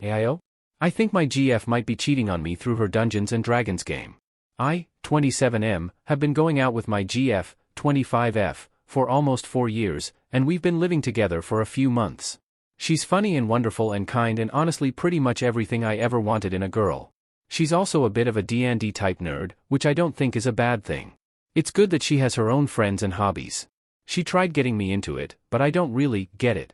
AIO? I think my GF might be cheating on me through her Dungeons and Dragons game. I, 27M, have been going out with my GF, 25F, for almost 4 years, and we've been living together for a few months. She's funny and wonderful and kind and honestly pretty much everything I ever wanted in a girl. She's also a bit of a D&D type nerd, which I don't think is a bad thing. It's good that she has her own friends and hobbies. She tried getting me into it, but I don't really get it.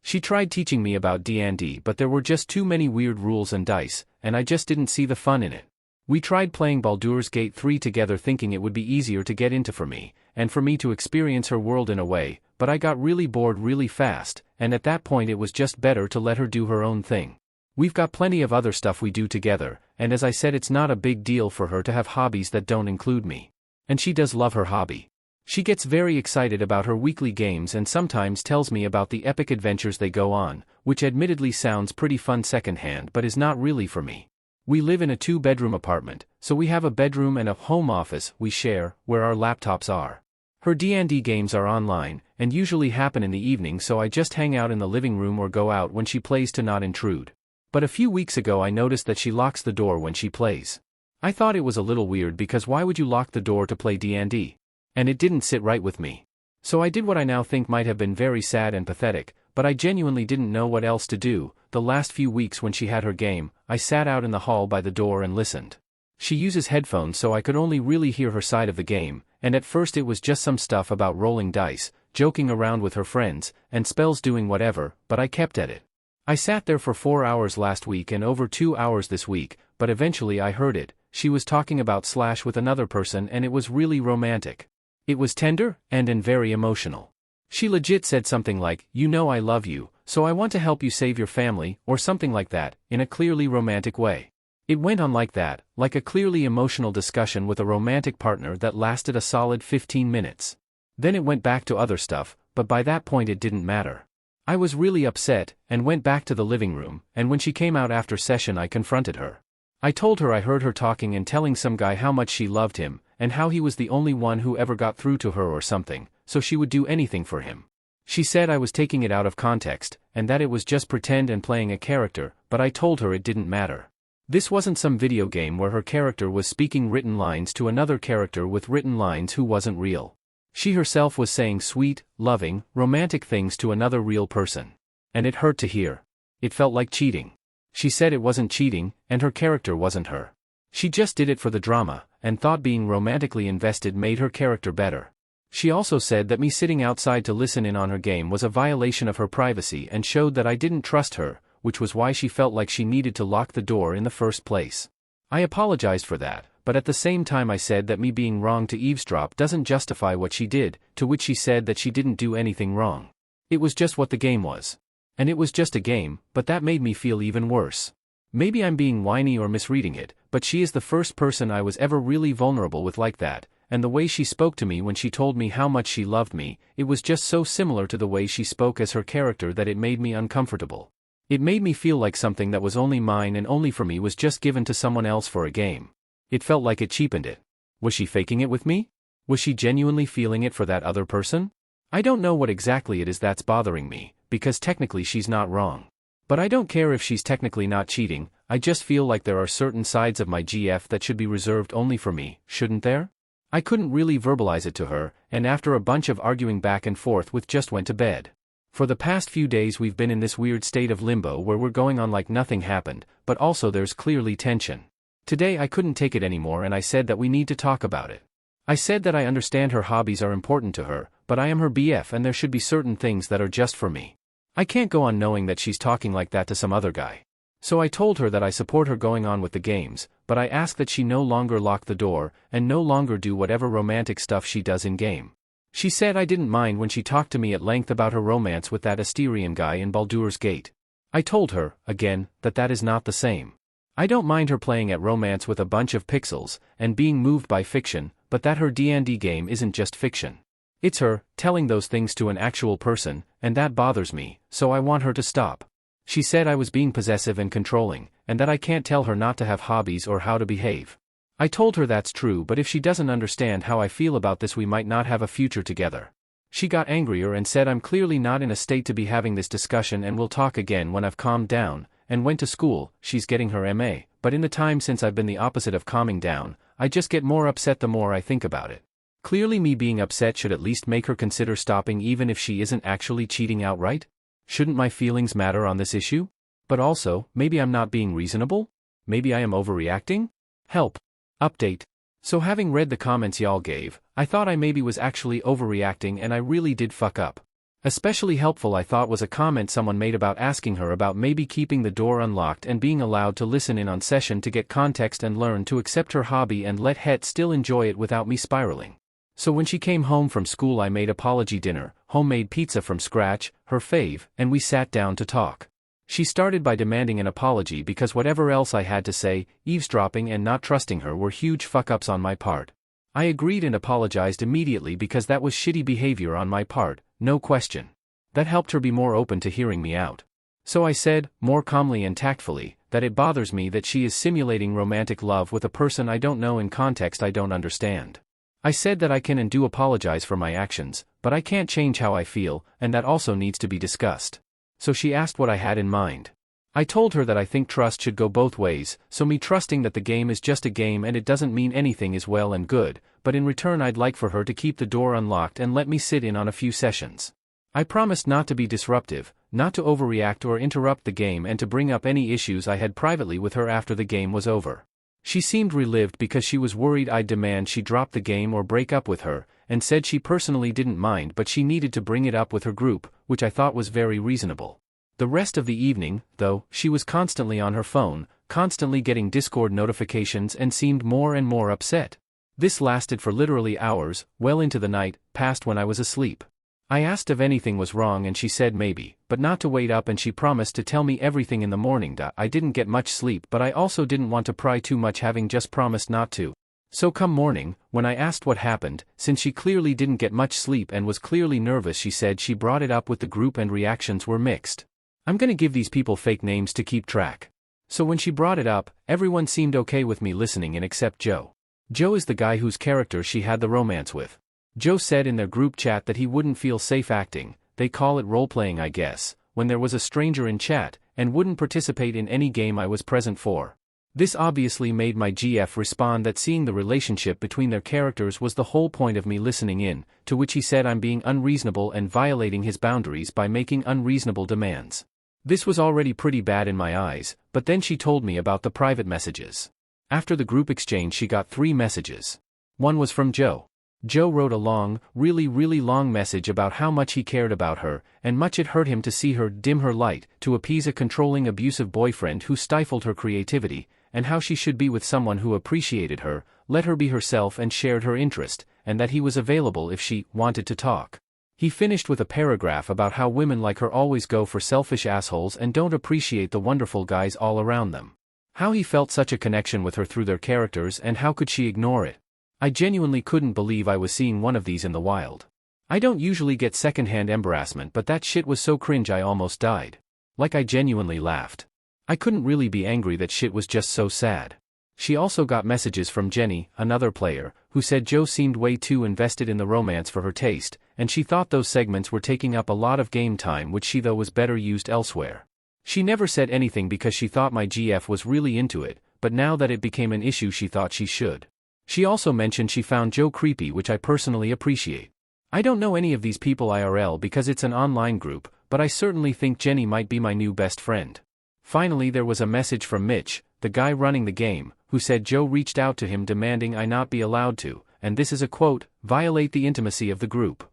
She tried teaching me about D&D, but there were just too many weird rules and dice, and I just didn't see the fun in it. We tried playing Baldur's Gate 3 together thinking it would be easier to get into for me, and for me to experience her world in a way, but I got really bored really fast, and at that point it was just better to let her do her own thing. We've got plenty of other stuff we do together, and as I said, it's not a big deal for her to have hobbies that don't include me. And she does love her hobby. She gets very excited about her weekly games and sometimes tells me about the epic adventures they go on, which admittedly sounds pretty fun secondhand but is not really for me. We live in a 2-bedroom apartment, so we have a bedroom and a home office we share, where our laptops are. Her D&D games are online, and usually happen in the evening, so I just hang out in the living room or go out when she plays to not intrude. But a few weeks ago I noticed that she locks the door when she plays. I thought it was a little weird because why would you lock the door to play D&D? And it didn't sit right with me. So I did what I now think might have been very sad and pathetic, but I genuinely didn't know what else to do. The last few weeks when she had her game, I sat out in the hall by the door and listened. She uses headphones so I could only really hear her side of the game, and at first it was just some stuff about rolling dice, joking around with her friends, and spells doing whatever, but I kept at it. I sat there for 4 hours last week and over 2 hours this week, but eventually I heard it. She was talking about Slash with another person and it was really romantic. It was tender, and very emotional. She legit said something like, "You know I love you, so I want to help you save your family," or something like that, in a clearly romantic way. It went on like that, like a clearly emotional discussion with a romantic partner that lasted a solid 15 minutes. Then it went back to other stuff, but by that point it didn't matter. I was really upset, and went back to the living room, and when she came out after session I confronted her. I told her I heard her talking and telling some guy how much she loved him, and how he was the only one who ever got through to her or something, so she would do anything for him. She said I was taking it out of context, and that it was just pretend and playing a character, but I told her it didn't matter. This wasn't some video game where her character was speaking written lines to another character with written lines who wasn't real. She herself was saying sweet, loving, romantic things to another real person. And it hurt to hear. It felt like cheating. She said it wasn't cheating, and her character wasn't her. She just did it for the drama, and thought being romantically invested made her character better. She also said that me sitting outside to listen in on her game was a violation of her privacy and showed that I didn't trust her, which was why she felt like she needed to lock the door in the first place. I apologized for that, but at the same time I said that me being wrong to eavesdrop doesn't justify what she did, to which she said that she didn't do anything wrong. It was just what the game was. And it was just a game, but that made me feel even worse. Maybe I'm being whiny or misreading it, but she is the first person I was ever really vulnerable with like that, and the way she spoke to me when she told me how much she loved me, it was just so similar to the way she spoke as her character that it made me uncomfortable. It made me feel like something that was only mine and only for me was just given to someone else for a game. It felt like it cheapened it. Was she faking it with me? Was she genuinely feeling it for that other person? I don't know what exactly it is that's bothering me, because technically she's not wrong. But I don't care if she's technically not cheating, I just feel like there are certain sides of my GF that should be reserved only for me, shouldn't there? I couldn't really verbalize it to her, and after a bunch of arguing back and forth with just went to bed. For the past few days we've been in this weird state of limbo where we're going on like nothing happened, but also there's clearly tension. Today I couldn't take it anymore and I said that we need to talk about it. I said that I understand her hobbies are important to her, but I am her BF and there should be certain things that are just for me. I can't go on knowing that she's talking like that to some other guy. So I told her that I support her going on with the games, but I asked that she no longer lock the door, and no longer do whatever romantic stuff she does in-game. She said I didn't mind when she talked to me at length about her romance with that Asterian guy in Baldur's Gate. I told her, again, that that is not the same. I don't mind her playing at romance with a bunch of pixels, and being moved by fiction, but that her D&D game isn't just fiction. It's her, telling those things to an actual person, and that bothers me, so I want her to stop. She said I was being possessive and controlling, and that I can't tell her not to have hobbies or how to behave. I told her that's true, but if she doesn't understand how I feel about this we might not have a future together. She got angrier and said I'm clearly not in a state to be having this discussion and we'll talk again when I've calmed down, and went to school, she's getting her MA, but in the time since I've been the opposite of calming down, I just get more upset the more I think about it. Clearly me being upset should at least make her consider stopping even if she isn't actually cheating outright? Shouldn't my feelings matter on this issue? But also, maybe I'm not being reasonable? Maybe I am overreacting? Help. Update. So having read the comments y'all gave, I thought I maybe was actually overreacting and I really did fuck up. Especially helpful I thought was a comment someone made about asking her about maybe keeping the door unlocked and being allowed to listen in on session to get context and learn to accept her hobby and let Het still enjoy it without me spiraling. So when she came home from school I made apology dinner, homemade pizza from scratch, her fave, and we sat down to talk. She started by demanding an apology because whatever else I had to say, eavesdropping and not trusting her were huge fuck-ups on my part. I agreed and apologized immediately because that was shitty behavior on my part, no question. That helped her be more open to hearing me out. So I said, more calmly and tactfully, that it bothers me that she is simulating romantic love with a person I don't know in context I don't understand. I said that I can and do apologize for my actions, but I can't change how I feel, and that also needs to be discussed. So she asked what I had in mind. I told her that I think trust should go both ways, so me trusting that the game is just a game and it doesn't mean anything is well and good, but in return I'd like for her to keep the door unlocked and let me sit in on a few sessions. I promised not to be disruptive, not to overreact or interrupt the game and to bring up any issues I had privately with her after the game was over. She seemed relieved because she was worried I'd demand she drop the game or break up with her, and said she personally didn't mind but she needed to bring it up with her group, which I thought was very reasonable. The rest of the evening, though, she was constantly on her phone, constantly getting Discord notifications and seemed more and more upset. This lasted for literally hours, well into the night, past when I was asleep. I asked if anything was wrong and she said maybe, but not to wait up and she promised to tell me everything in the morning. I didn't get much sleep but I also didn't want to pry too much having just promised not to. So come morning, when I asked what happened, since she clearly didn't get much sleep and was clearly nervous she said she brought it up with the group and reactions were mixed. I'm gonna give these people fake names to keep track. So when she brought it up, everyone seemed okay with me listening in except Joe. Joe is the guy whose character she had the romance with. Joe said in their group chat that he wouldn't feel safe acting, they call it role-playing I guess, when there was a stranger in chat, and wouldn't participate in any game I was present for. This obviously made my GF respond that seeing the relationship between their characters was the whole point of me listening in, to which he said I'm being unreasonable and violating his boundaries by making unreasonable demands. This was already pretty bad in my eyes, but then she told me about the private messages. After the group exchange she got 3 messages. One was from Joe. Joe wrote a long, really long message about how much he cared about her, and much it hurt him to see her dim her light, to appease a controlling abusive boyfriend who stifled her creativity, and how she should be with someone who appreciated her, let her be herself and shared her interest, and that he was available if she wanted to talk. He finished with a paragraph about how women like her always go for selfish assholes and don't appreciate the wonderful guys all around them. How he felt such a connection with her through their characters and how could she ignore it? I genuinely couldn't believe I was seeing one of these in the wild. I don't usually get secondhand embarrassment but that shit was so cringe I almost died. Like I genuinely laughed. I couldn't really be angry that shit was just so sad. She also got messages from Jenny, another player, who said Joe seemed way too invested in the romance for her taste, and she thought those segments were taking up a lot of game time which she though was better used elsewhere. She never said anything because she thought my GF was really into it, but now that it became an issue she thought she should. She also mentioned she found Joe creepy which I personally appreciate. I don't know any of these people IRL because it's an online group, but I certainly think Jenny might be my new best friend. Finally there was a message from Mitch, the guy running the game, who said Joe reached out to him demanding I not be allowed to, and this is a quote, violate the intimacy of the group.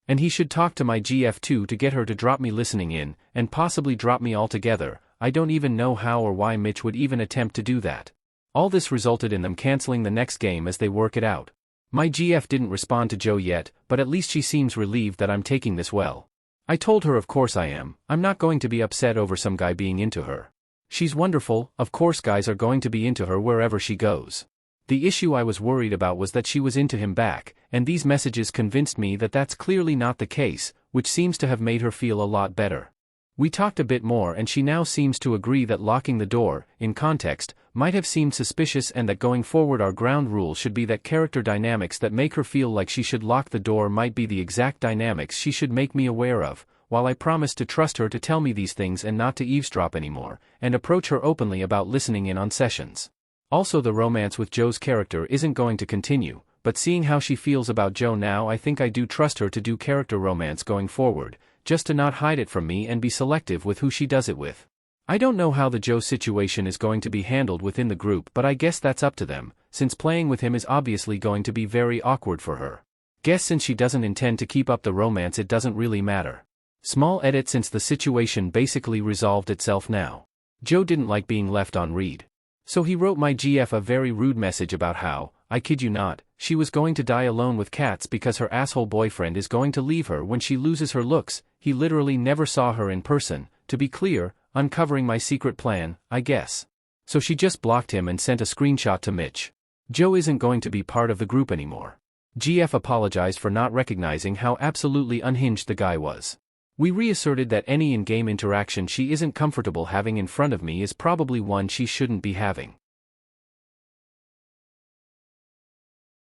And he should talk to my GF too to get her to drop me listening in, and possibly drop me altogether. I don't even know how or why Mitch would even attempt to do that. All this resulted in them canceling the next game as they work it out. My GF didn't respond to Joe yet, but at least she seems relieved that I'm taking this well. I told her of course I am, I'm not going to be upset over some guy being into her. She's wonderful, of course guys are going to be into her wherever she goes. The issue I was worried about was that she was into him back, and these messages convinced me that that's clearly not the case, which seems to have made her feel a lot better. We talked a bit more and she now seems to agree that locking the door, in context, might have seemed suspicious and that going forward our ground rule should be that character dynamics that make her feel like she should lock the door might be the exact dynamics she should make me aware of, while I promised to trust her to tell me these things and not to eavesdrop anymore, and approach her openly about listening in on sessions. Also, the romance with Joe's character isn't going to continue, but seeing how she feels about Joe now, I think I do trust her to do character romance going forward, just to not hide it from me and be selective with who she does it with. I don't know how the Joe situation is going to be handled within the group, but I guess that's up to them, since playing with him is obviously going to be very awkward for her. Guess since she doesn't intend to keep up the romance, it doesn't really matter. Small edit since the situation basically resolved itself now. Joe didn't like being left on read. So he wrote my GF a very rude message about how, I kid you not, she was going to die alone with cats because her asshole boyfriend is going to leave her when she loses her looks. He literally never saw her in person, to be clear, uncovering my secret plan, I guess. So she just blocked him and sent a screenshot to Mitch. Joe isn't going to be part of the group anymore. GF apologized for not recognizing how absolutely unhinged the guy was. We reasserted that any in-game interaction she isn't comfortable having in front of me is probably one she shouldn't be having.